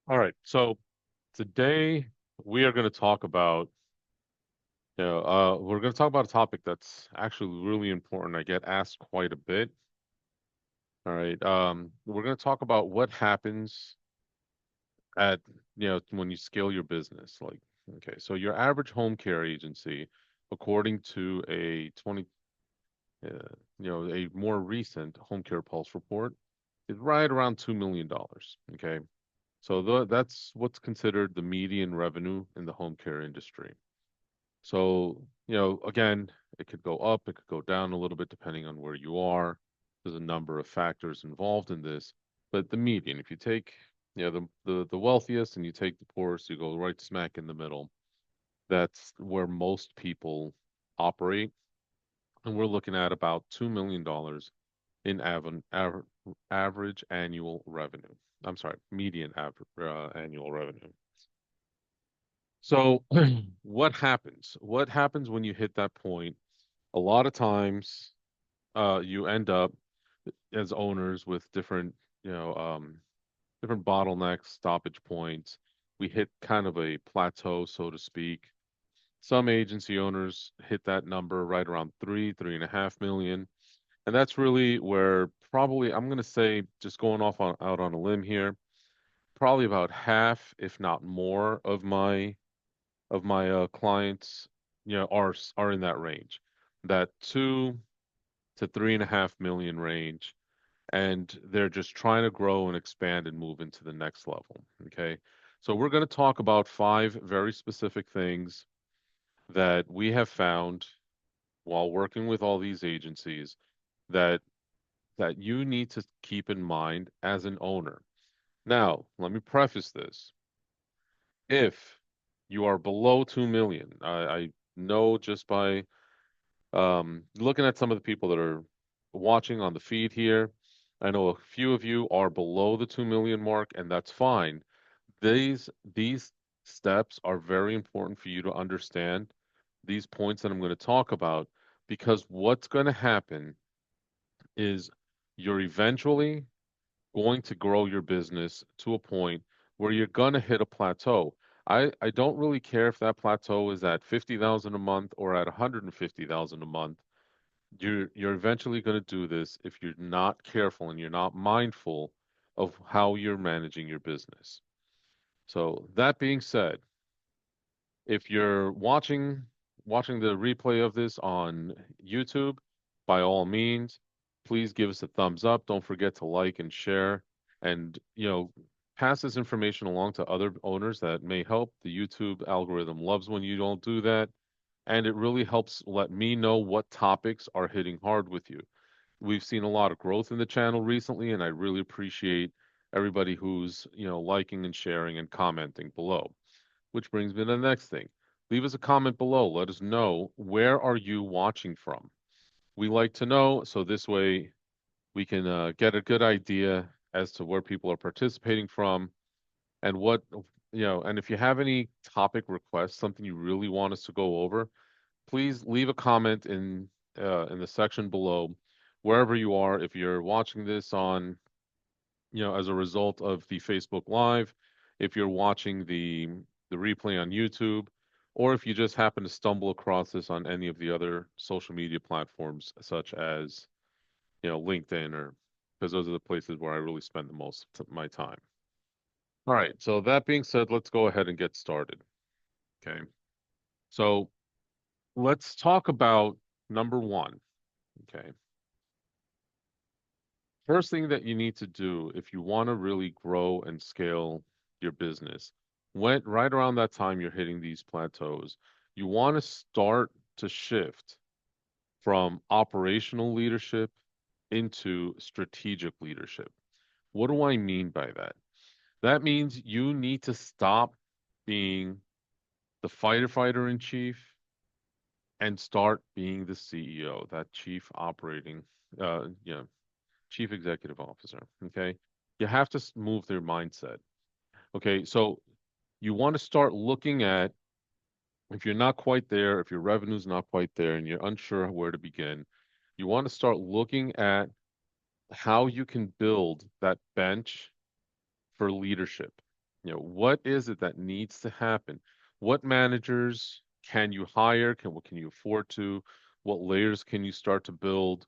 All right. So today we are going to talk about, we're going to talk about a topic that's actually really important. I get asked quite a bit. All right. We're going to talk about what happens at, when you scale your business. Like, okay, so your average home care agency, according to uh, a more recent Home Care Pulse report, is right around $2 million. Okay. So that's what's considered the median revenue in the home care industry. So, again, it could go up, it could go down a little bit depending on where you are. There's a number of factors involved in this, but the median, if you take, the wealthiest and you take the poorest, you go right smack in the middle. That's where most people operate, and we're looking at about $2 million in average annual revenue. I'm sorry, median annual revenue. So, what happens? What happens when you hit that point? A lot of times, you end up as owners with different bottlenecks, stoppage points. We hit kind of a plateau, so to speak. Some agency owners hit that number right around 3.5 million. And that's really where probably I'm going to say, just going out on a limb here, probably about half, if not more, of my clients, are in that range, that 2 to 3.5 million range, and they're just trying to grow and expand and move into the next level. Okay, so we're going to talk about five very specific things that we have found while working with all these agencies that you need to keep in mind as an owner. Now, let me preface this. If you are below 2 million, I know just by looking at some of the people that are watching on the feed here, I know a few of you are below the 2 million mark, and that's fine. These steps are very important for you to understand these points that I'm going to talk about, because what's going to happen is you're eventually going to grow your business to a point where you're going to hit a plateau. I don't really care if that plateau is at 50,000 a month or at 150,000 a month. You're eventually going to do this if you're not careful and you're not mindful of how you're managing your business. So that being said, if you're watching the replay of this on YouTube, by all means, please give us a thumbs up. Don't forget to like and share, and pass this information along to other owners that may help. The YouTube algorithm loves when you don't do that, and it really helps let me know what topics are hitting hard with you. We've seen a lot of growth in the channel recently, and I really appreciate everybody who's, liking and sharing and commenting below. Which brings me to the next thing. Leave us a comment below. Let us know, where are you watching from? We like to know, so this way we can get a good idea as to where people are participating from, and and if you have any topic requests, something you really want us to go over, please leave a comment in the section below, wherever you are. If you're watching this on, as a result of the Facebook Live, if you're watching the replay on YouTube, or if you just happen to stumble across this on any of the other social media platforms, such as, LinkedIn, or because those are the places where I really spend the most of my time. All right, so that being said, let's go ahead and get started. Okay. So let's talk about number one. Okay. First thing that you need to do if you want to really grow and scale your business, when right around that time you're hitting these plateaus, you want to start to shift from operational leadership into strategic leadership. What do I mean by that? That means you need to stop being the fighter in chief and start being the CEO, that uh, you know, chief executive officer. Okay. You have to move their mindset. Okay. So you want to start looking at, if you're not quite there, if your revenue's not quite there and you're unsure where to begin, you want to start looking at how you can build that bench for leadership. What is it that needs to happen? What managers can you hire? What can you afford to? What layers can you start to build?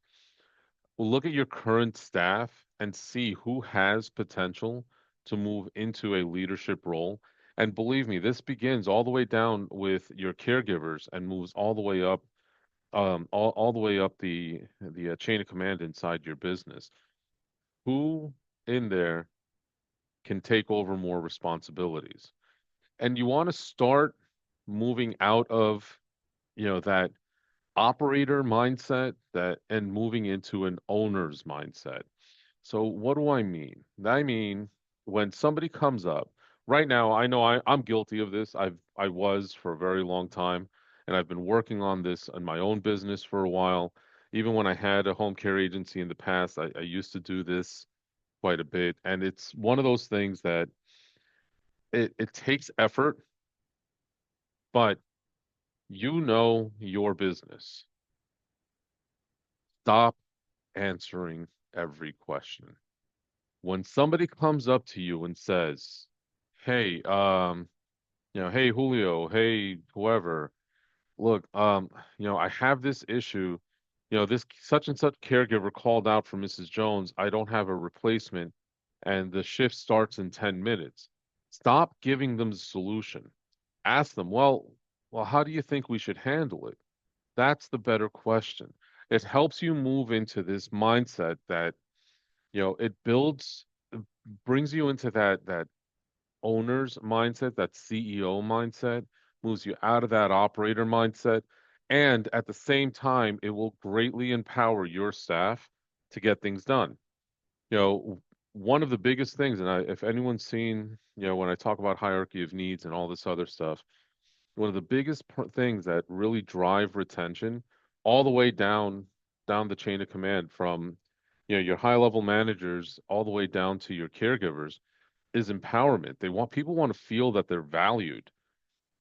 Well, look at your current staff and see who has potential to move into a leadership role. And believe me, this begins all the way down with your caregivers and moves all the way up, all the way up the chain of command inside your business. Who in there can take over more responsibilities? And you want to start moving out of, that operator mindset that and moving into an owner's mindset. So what do I mean? I mean, when somebody comes up, right now, I know I'm guilty of this. I was for a very long time, and I've been working on this in my own business for a while. Even when I had a home care agency in the past, I used to do this quite a bit. And it's one of those things that it takes effort, but you know your business. Stop answering every question. When somebody comes up to you and says, "Hey, hey Julio, hey whoever, look, I have this issue. This such and such caregiver called out for Mrs. Jones. I don't have a replacement, and the shift starts in 10 minutes." Stop giving them the solution. Ask them, well, how do you think we should handle it? That's the better question. It helps you move into this mindset that, it brings you into that owner's mindset, that CEO mindset, moves you out of that operator mindset. And at the same time, it will greatly empower your staff to get things done. One of the biggest things, and if anyone's seen, when I talk about hierarchy of needs and all this other stuff, one of the biggest things that really drive retention all the way down the chain of command from your high level managers all the way down to your caregivers is empowerment. People want to feel that they're valued.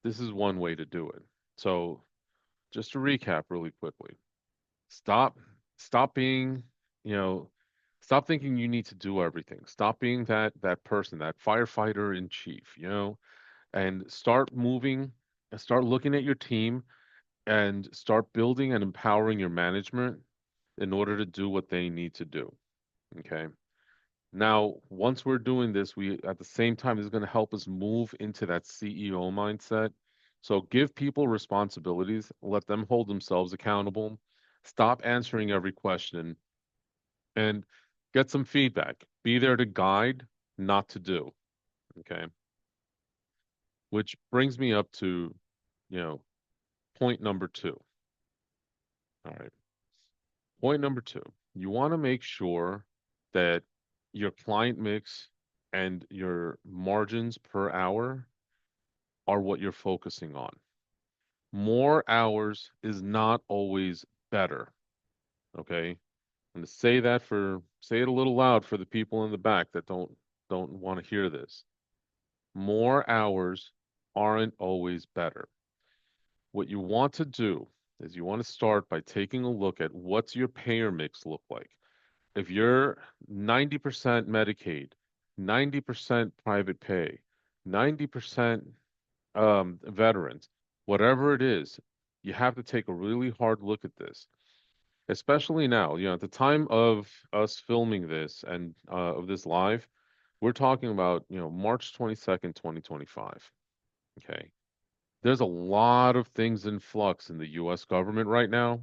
This is one way to do it. So just to recap really quickly, stop stop being, you know, stop thinking you need to do everything. Stop being that person, that firefighter in chief, and start moving and start looking at your team and start building and empowering your management in order to do what they need to do. Okay. Now, once we're doing this, we at the same time this is going to help us move into that CEO mindset. So give people responsibilities, let them hold themselves accountable, stop answering every question, and get some feedback. Be there to guide, not to do. Okay. Which brings me up to, you know, point number two. All right. Point number two. You want to make sure that your client mix and your margins per hour are what you're focusing on. More hours is not always better. Okay. I'm going to say it a little loud for the people in the back that don't want to hear this. More hours aren't always better. What you want to do is you want to start by taking a look at what's your payer mix look like. If you're 90% Medicaid, 90% private pay, 90% veterans, whatever it is, you have to take a really hard look at this, especially now. At the time of us filming this and of this live, we're talking about, March 22nd, 2025. Okay. There's a lot of things in flux in the US government right now,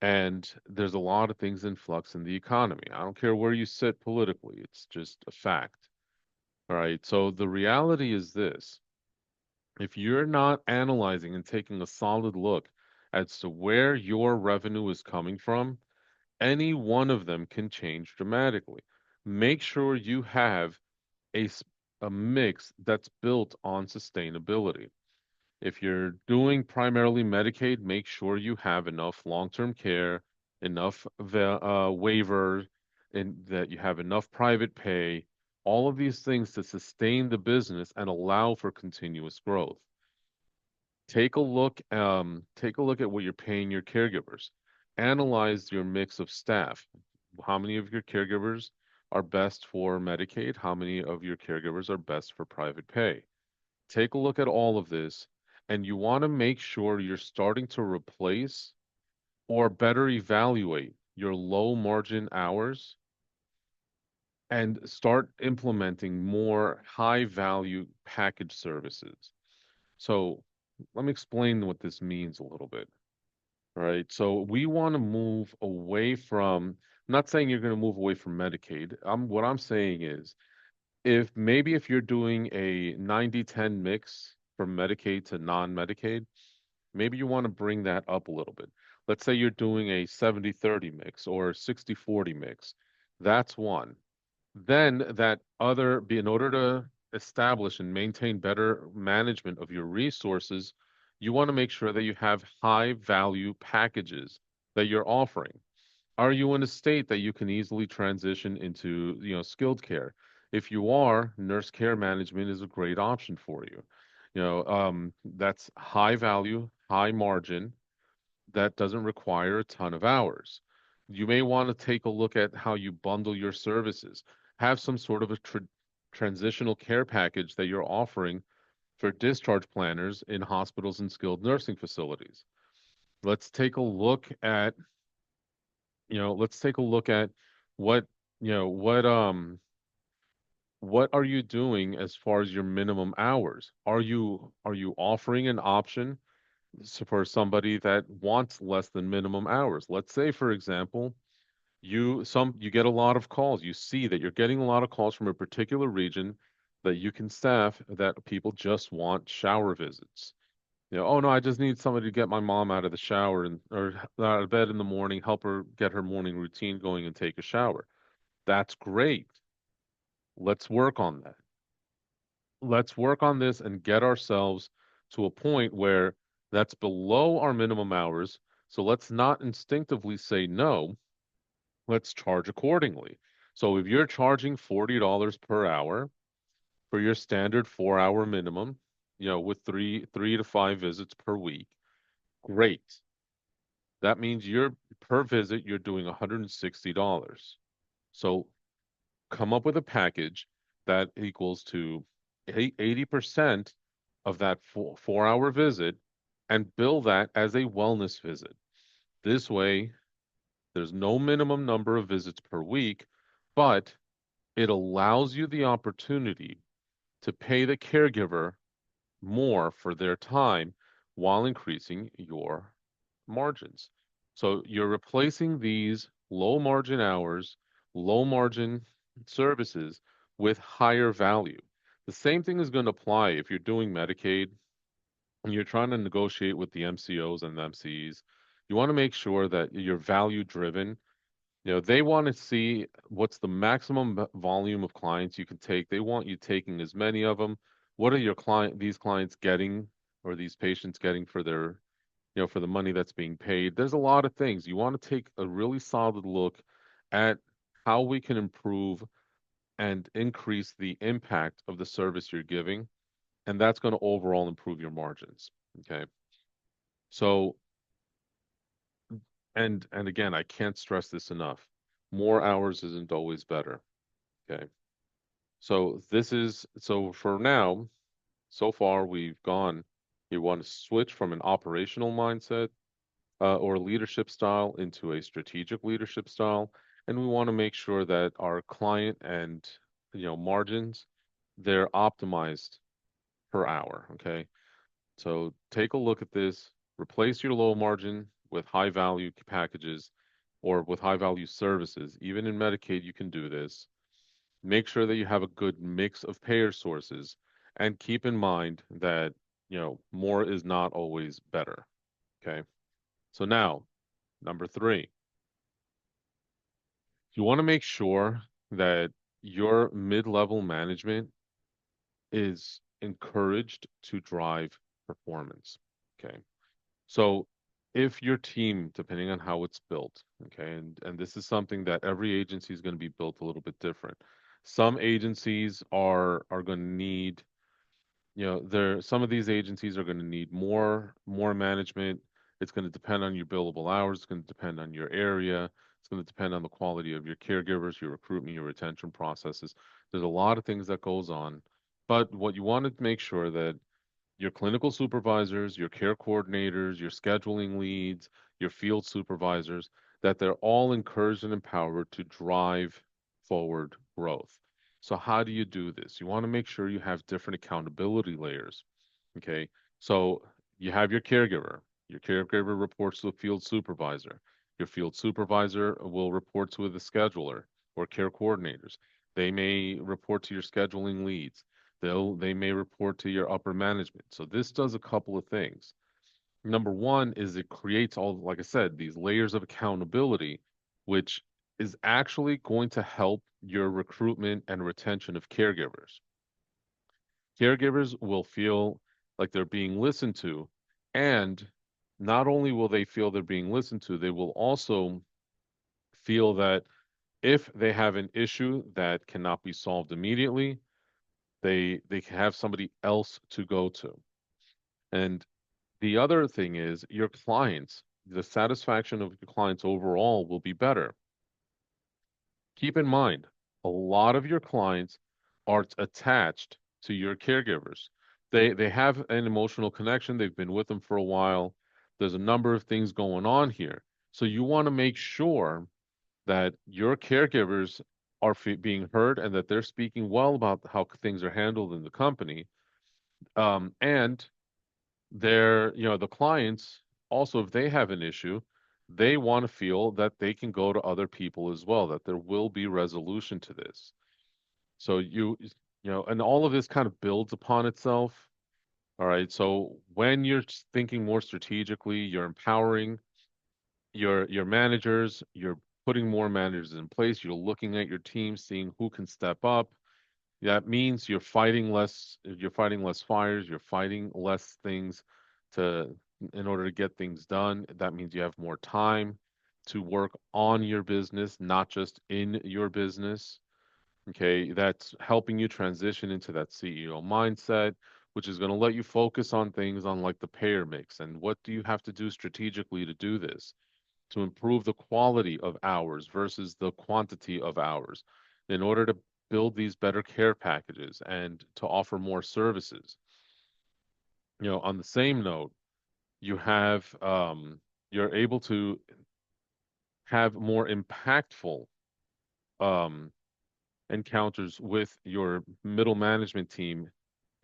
and there's a lot of things in flux in the economy. I don't care where you sit politically, it's just a fact. All right. So the reality is this: if you're not analyzing and taking a solid look as to where your revenue is coming from, any one of them can change dramatically. Make sure you have a, s- a mix that's built on sustainability. If you're doing primarily Medicaid, make sure you have enough long-term care, enough waiver, and that you have enough private pay, all of these things to sustain the business and allow for continuous growth. Take a look at what you're paying your caregivers. Analyze your mix of staff. How many of your caregivers are best for Medicaid, how many of your caregivers are best for private pay. Take a look at all of this, and you want to make sure you're starting to replace or better evaluate your low margin hours and start implementing more high value package services. So let me explain what this means a little bit. All right. So we want to move away from, I'm not saying you're going to move away from Medicaid. What I'm saying is if you're doing a 90-10 mix from Medicaid to non-Medicaid, maybe you want to bring that up a little bit. Let's say you're doing a 70-30 mix or 60-40 mix. That's one. Then in order to establish and maintain better management of your resources, you want to make sure that you have high value packages that you're offering. Are you in a state that you can easily transition into, skilled care? If you are, nurse care management is a great option for you. That's high value, high margin, that doesn't require a ton of hours. You may want to take a look at how you bundle your services. Have some sort of a transitional care package that you're offering for discharge planners in hospitals and skilled nursing facilities. Let's take a look at, let's take a look at what, you know, what are you doing as far as your minimum hours? Are you offering an option for somebody that wants less than minimum hours? Let's say, for example, you get a lot of calls. You see that you're getting a lot of calls from a particular region that you can staff that people just want shower visits. Oh no, I just need somebody to get my mom out of the shower and or out of bed in the morning, help her get her morning routine going and take a shower. That's great. Let's work on that. Let's work on this and get ourselves to a point where that's below our minimum hours. So let's not instinctively say no. Let's charge accordingly. So if you're charging $40 per hour for your standard 4 hour minimum, with three to five visits per week, great. That means you're per visit, you're doing $160. So come up with a package that equals to 80% of that 4 hour visit and bill that as a wellness visit. This way, there's no minimum number of visits per week, but it allows you the opportunity to pay the caregiver more for their time while increasing your margins. So you're replacing these low margin hours, low margin services with higher value. The same thing is going to apply if you're doing Medicaid and you're trying to negotiate with the MCOs and the MCEs. You want to make sure that you're value driven. They want to see what's the maximum volume of clients you can take. They want you taking as many of them. What are these clients getting or these patients getting for for the money that's being paid? There's a lot of things. You want to take a really solid look at how we can improve and increase the impact of the service you're giving, and that's going to overall improve your margins. Okay. So, and again, I can't stress this enough. More hours isn't always better. Okay. So for now, so far we've gone, you want to switch from an operational mindset or leadership style into a strategic leadership style. And we want to make sure that our client and margins, they're optimized per hour. Okay. So take a look at this, replace your low margin with high value packages or with high value services. Even in Medicaid, you can do this. Make sure that you have a good mix of payer sources and keep in mind that, more is not always better. Okay. So now, number three, you want to make sure that your mid-level management is encouraged to drive performance. Okay. So if your team, depending on how it's built, okay, and this is something that every agency is going to be built a little bit different. Some agencies are going to need, some of these agencies are going to need more management. It's going to depend on your billable hours. It's going to depend on your area. It's going to depend on the quality of your caregivers, your recruitment, your retention processes. There's a lot of things that goes on. But what you want to make sure that your clinical supervisors, your care coordinators, your scheduling leads, your field supervisors, that they're all encouraged and empowered to drive forward growth. So, how do you do this? You want to make sure you have different accountability layers. Okay. So, you have your caregiver. Your caregiver reports to a field supervisor. Your field supervisor will report to the scheduler or care coordinators. They may report to your scheduling leads. They may report to your upper management. So this does a couple of things. Number one is it creates all, like I said, these layers of accountability, which is actually going to help your recruitment and retention of caregivers. Caregivers will feel like they're being listened to, and not only will they feel they're being listened to, they will also feel that if they have an issue that cannot be solved immediately, they can have somebody else to go to. And the other thing is your clients, the satisfaction of your clients overall will be better. Keep in mind, a lot of your clients are attached to your caregivers. They have an emotional connection. They've been with them for a while. There's a number of things going on here. So you want to make sure that your caregivers are being heard and that they're speaking well about how things are handled in the company. And the clients also, if they have an issue, they want to feel that they can go to other people as well, that there will be resolution to this. So and all of this kind of builds upon itself. All right. So when you're thinking more strategically, you're empowering your managers, you're putting more managers in place, you're looking at your team, seeing who can step up. That means you're fighting less fires, you're fighting less things to in order to get things done. That means you have more time to work on your business, not just in your business. Okay, that's helping you transition into that CEO mindset, which is going to let you focus on things on like the payer mix and what do you have to do strategically to do this, to improve the quality of hours versus the quantity of hours in order to build these better care packages and to offer more services. On the same note, you're able to have more impactful um, encounters with your middle management team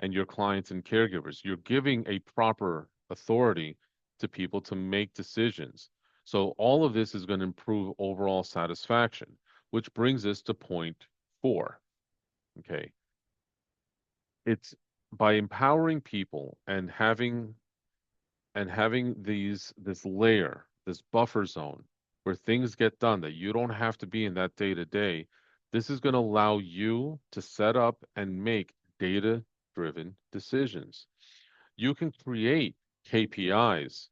and your clients and caregivers. You're giving a proper authority to people to make decisions. So all of this is going to improve overall satisfaction, which brings us to point four. Okay. It's by empowering people and having this layer, this buffer zone where things get done that you don't have to be in that day to day. This is going to allow you to set up and make data driven decisions. You can create KPIs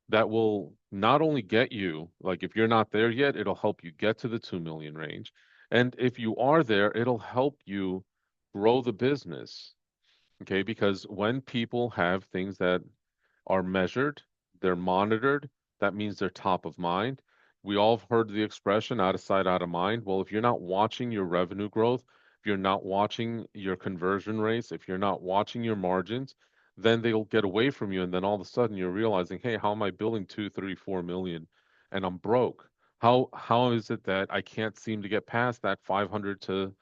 that will not only get you, like if you're not there yet, it'll help you get to the 2 million range. And if you are there, it'll help you grow the business. Okay. Because when people have things that are measured, they're monitored. That means they're top of mind. We all have heard the expression out of sight, out of mind. Well, if you're not watching your revenue growth, if you're not watching your conversion rates, if you're not watching your margins, then they'll get away from you. And then all of a sudden you're realizing, hey, how am I billing 2, 3, 4 million and I'm broke? How is it that I can't seem to get past that 500 to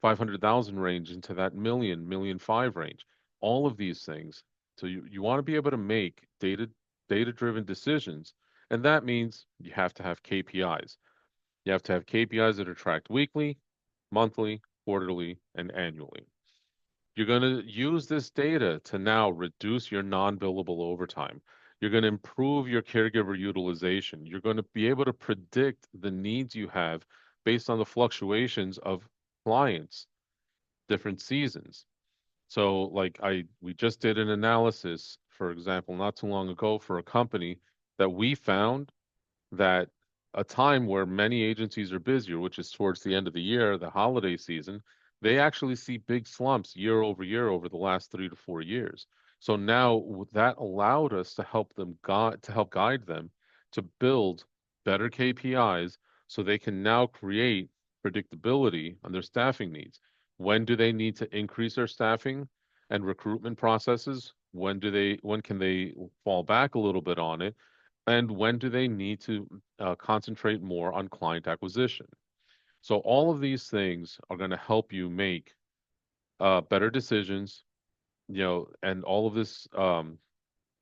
500,000 range into that million five range? All of these things, so you want to be able to make data driven decisions. And that means you have to have KPIs. You have to have KPIs that are tracked weekly, monthly, quarterly, and annually. You're going to use this data to now reduce your non-billable overtime. You're going to improve your caregiver utilization. You're going to be able to predict the needs you have based on the fluctuations of clients, different seasons. So we just did an analysis, for example, not too long ago for a company that we found that a time where many agencies are busier, which is towards the end of the year, the holiday season, they actually see big slumps year over year over the last 3 to 4 years. So now that allowed us to help guide them to build better KPIs So they can now create predictability on their staffing needs. When do they need to increase their staffing and recruitment processes? When can they fall back a little bit on it? And when do they need to concentrate more on client acquisition? So all of these things are going to help you make better decisions, and all of this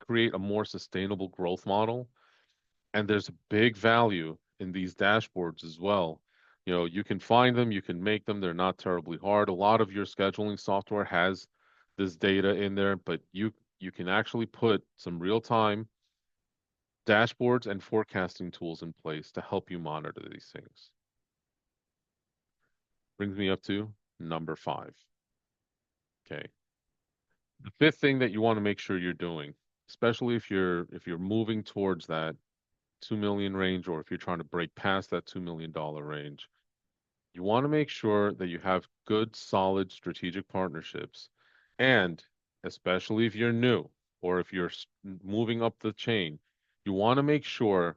create a more sustainable growth model. And there's a big value in these dashboards as well. You can find them, you can make them. They're not terribly hard. A lot of your scheduling software has this data in there, but you can actually put some real-time dashboards and forecasting tools in place to help you monitor these things. Brings me up to number 5. Okay. The fifth thing that you want to make sure you're doing, especially if you're moving towards that 2 million range, or if you're trying to break past that $2 million range, you want to make sure that you have good, solid strategic partnerships. And especially if you're new or if you're moving up the chain, you want to make sure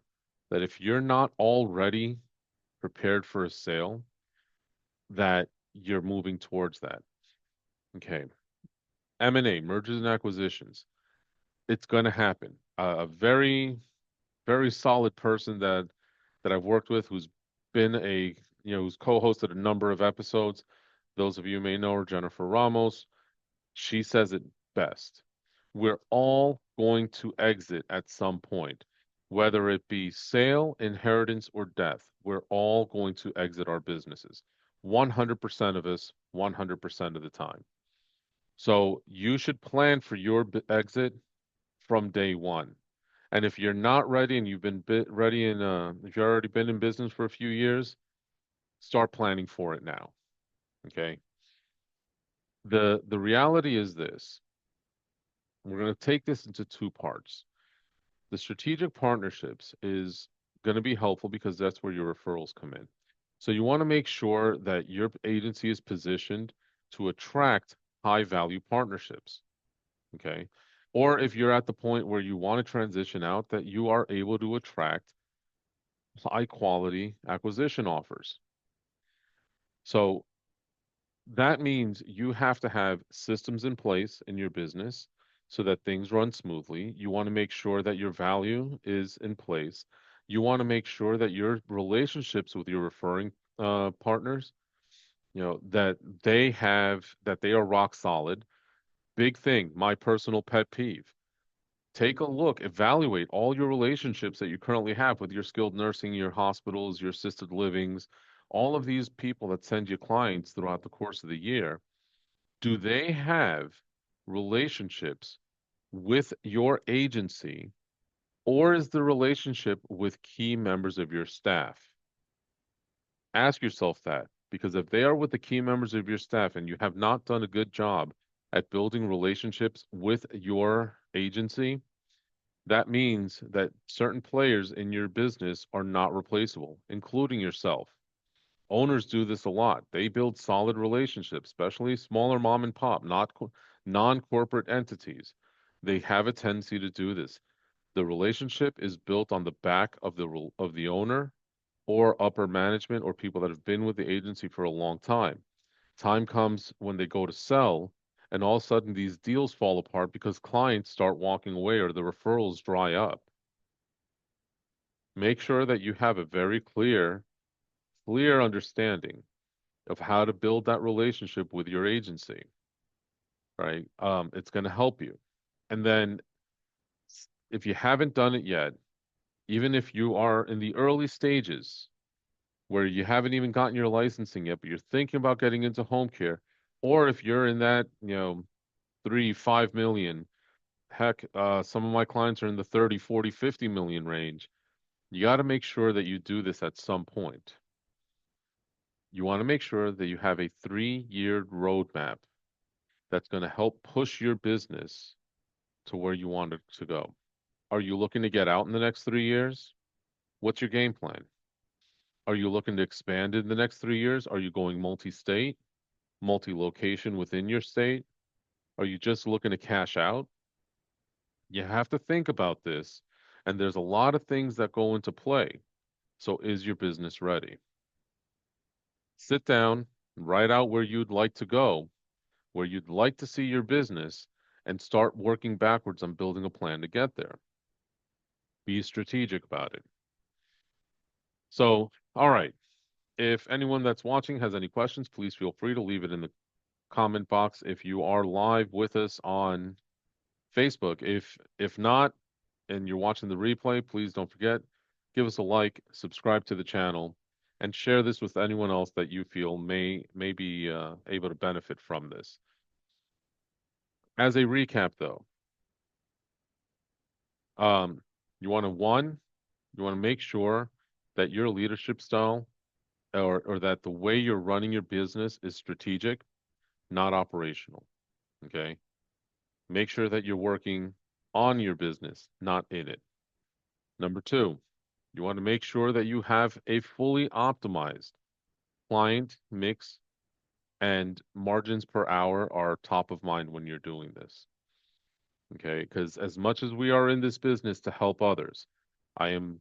that if you're not already prepared for a sale, that you're moving towards that. Okay. M&A, mergers and acquisitions. It's going to happen. A very, very solid person that I've worked with, who's been who's co-hosted a number of episodes. Those of you may know her, Jennifer Ramos. She says it best. We're all going to exit at some point, whether it be sale, inheritance, or death. We're all going to exit our businesses. 100% of us, 100% of the time. So you should plan for your exit from day one. And if you're not ready and you've been ready if you've already been in business for a few years, start planning for it now. Okay. The reality is this. We're going to take this into two parts. The strategic partnerships is going to be helpful because that's where your referrals come in. So you want to make sure that your agency is positioned to attract high value partnerships. Okay. Or if you're at the point where you want to transition out, that you are able to attract high quality acquisition offers. So that means you have to have systems in place in your business so that things run smoothly. You want to make sure that your value is in place. You want to make sure that your relationships with your referring partners, that they are rock solid. Big thing, my personal pet peeve. Take a look, evaluate all your relationships that you currently have with your skilled nursing, your hospitals, your assisted livings, all of these people that send you clients throughout the course of the year. Do they have relationships with your agency, or is the relationship with key members of your staff? Ask yourself that, because if they are with the key members of your staff and you have not done a good job at building relationships with your agency, that means that certain players in your business are not replaceable, including yourself. Owners do this a lot. They build solid relationships, especially smaller mom and pop, not non-corporate entities. They have a tendency to do this. The relationship is built on the back of the owner or upper management or people that have been with the agency for a long time. Time comes when they go to sell, and all of a sudden these deals fall apart because clients start walking away or the referrals dry up. Make sure that you have a very clear understanding of how to build that relationship with your agency, right? It's going to help you. And then if you haven't done it yet, even if you are in the early stages where you haven't even gotten your licensing yet, but you're thinking about getting into home care, or if you're in that, 3, 5 million, heck, some of my clients are in the 30, 40, 50 million range. You got to make sure that you do this at some point. You want to make sure that you have a 3-year roadmap that's going to help push your business to where you want it to go. Are you looking to get out in the next 3 years? What's your game plan? Are you looking to expand in the next 3 years? Are you going multi-state, multi-location within your state? Are you just looking to cash out? You have to think about this, and there's a lot of things that go into play. So is your business ready? Sit down, write out where you'd like to go, where you'd like to see your business, and start working backwards on building a plan to get there. Be strategic about it. So, all right. If anyone that's watching has any questions, please feel free to leave it in the comment box. If you are live with us on Facebook, if not, and you're watching the replay, please don't forget, give us a like, subscribe to the channel, and share this with anyone else that you feel may be able to benefit from this. As a recap, though, um, you want to one, you want to make sure that your leadership style or that the way you're running your business is strategic, not operational. Okay. Make sure that you're working on your business, not in it. Number two, you want to make sure that you have a fully optimized client mix and margins per hour are top of mind when you're doing this. Okay. Because as much as we are in this business to help others, I am,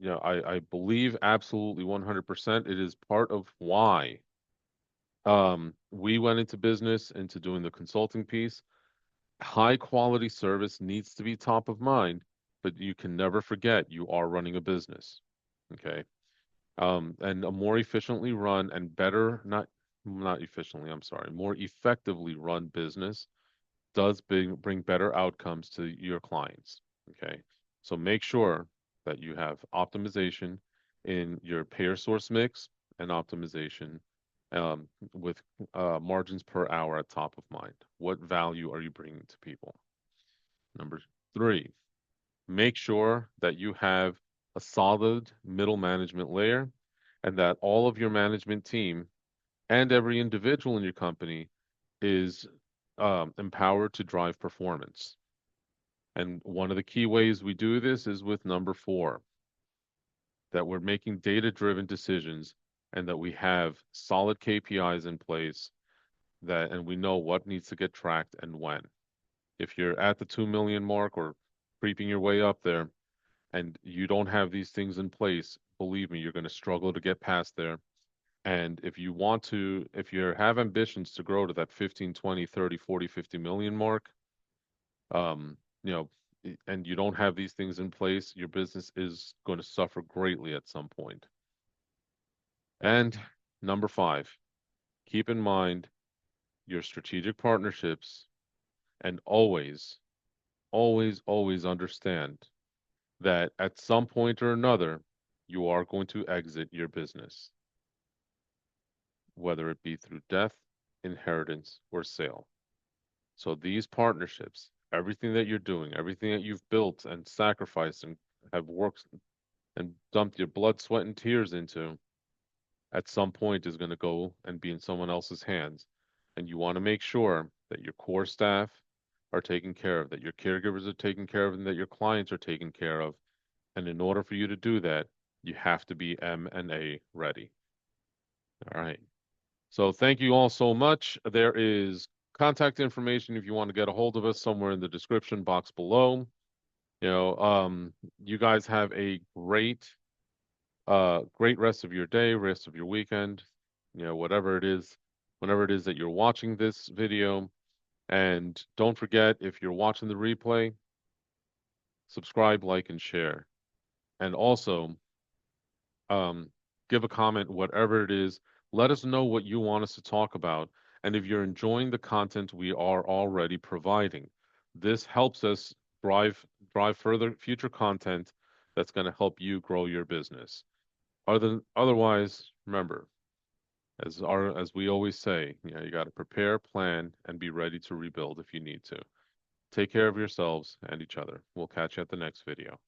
I believe absolutely 100% it is part of why we went into business, into doing the consulting piece. High quality service needs to be top of mind, but you can never forget you are running a business. Okay. And a more efficiently run and better, not efficiently, I'm sorry, more effectively run business does bring better outcomes to your clients. Okay. So make sure that you have optimization in your payer source mix and optimization with margins per hour at top of mind. What value are you bringing to people? Number three, make sure that you have a solid middle management layer and that all of your management team and every individual in your company is empowered to drive performance. And one of the key ways we do this is with number four, that we're making data-driven decisions and that we have solid KPIs in place and we know what needs to get tracked and when. If you're at the 2 million mark or creeping your way up there and you don't have these things in place, believe me, you're going to struggle to get past there. And if you have ambitions to grow to that 15, 20, 30, 40, 50 million mark, um, you know, and you don't have these things in place, your business is going to suffer greatly at some point. And number five, keep in mind your strategic partnerships and always understand that at some point or another, you are going to exit your business, whether it be through death, inheritance, or sale. So these partnerships, everything that you're doing, everything that you've built and sacrificed and have worked and dumped your blood, sweat, and tears into, at some point is going to go and be in someone else's hands. And you want to make sure that your core staff are taken care of, that your caregivers are taken care of, and that your clients are taken care of. And in order for you to do that, you have to be M&A ready. All right. So thank you all so much. There is contact information if you want to get a hold of us somewhere in the description box below. You guys have a great rest of your day, rest of your weekend, whatever it is, whenever it is that you're watching this video. And don't forget, if you're watching the replay, subscribe, like, and share. And also, um, give a comment, whatever it is. Let us know what you want us to talk about. And if you're enjoying the content we are already providing, this helps us drive further future content that's going to help you grow your business. Otherwise, remember, as we always say, you got to prepare, plan, and be ready to rebuild if you need to. Take care of yourselves and each other. We'll catch you at the next video.